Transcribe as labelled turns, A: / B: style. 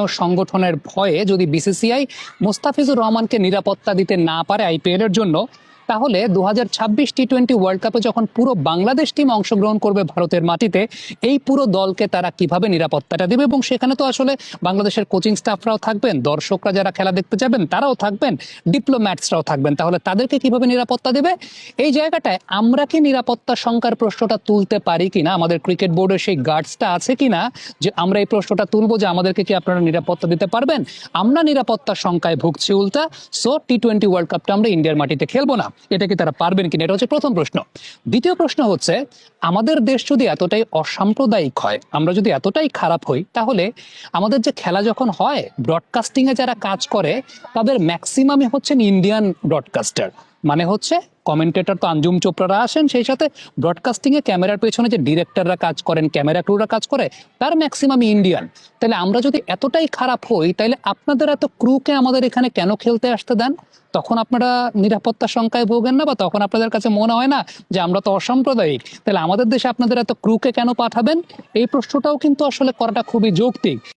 A: সংগঠনের ভয়ে যদি বিসিসিআই মোস্তাফিজুর রহমানকে নিরাপত্তা দিতে না পারে আইপিএল এর জন্য, তাহলে 2026 টি-20 ওয়ার্ল্ড কাপে যখন পুরো বাংলাদেশ টিম অংশগ্রহণ করবে ভারতের মাটিতে, এই পুরো দলকে তারা কিভাবে নিরাপত্তাটা দেবে? এবং সেখানে তো আসলে বাংলাদেশের কোচিং স্টাফরাও থাকবেন, দর্শকরা যারা খেলা দেখতে যাবেন তারাও থাকবেন, ডিপ্লোম্যাটসরাও থাকবেন, তাহলে তাদেরকে কিভাবে নিরাপত্তা দেবে? এই জায়গাটায় আমরা কি নিরাপত্তা শঙ্কার প্রশ্নটা তুলতে পারি কিনা? আমাদের ক্রিকেট বোর্ডের সেই গার্ডসটা আছে কিনা যে আমরা এই প্রশ্নটা তুলবো যে আমাদেরকে কি আপনারা নিরাপত্তা দিতে পারবেন? আমরা নিরাপত্তা শঙ্কায় ভুগছি উল্টা, সো টি-20 ওয়ার্ল্ড কাপটা আমরা ইন্ডিয়ার মাটিতে খেলবো না। এটা কি তারা পারবেন কিনা? এটা হচ্ছে প্রথম প্রশ্ন। দ্বিতীয় প্রশ্ন হচ্ছে, আমাদের দেশ যদি এতটাই অসাম্প্রদায়িক হয়, আমরা যদি এতটাই খারাপ হই, তাহলে আমাদের যে খেলা যখন হয়, ব্রডকাস্টিং এ যারা কাজ করে তাদের ম্যাক্সিমামই হচ্ছেন ইন্ডিয়ান ব্রডকাস্টার। মানে হচ্ছে কমেন্টেটর তো আঞ্জুম চোপড়ারা আসেন, সেই সাথে ব্রডকাস্টিং এ ক্যামেরার পেছনে যে ডিরেক্টররা কাজ করেন, ক্যামেরা ক্রুরা কাজ করে, তার ম্যাক্সিমাম ইন্ডিয়ান। তাহলে আমরা যদি এতটাই খারাপ হই, তাহলে আপনাদের এত ক্রুকে আমাদের এখানে কেন খেলতে আসতে দেন? তখন আপনারা নিরাপত্তা শঙ্কায় ভোগেন না? বা তখন আপনাদের কাছে মনে হয় না যে আমরা তো অসাম্প্রদায়িক, তাহলে আমাদের দেশে আপনাদের এত ক্রুকে কেন পাঠাবেন? এই প্রশ্নটাও কিন্তু আসলে করাটা খুবই যৌক্তিক।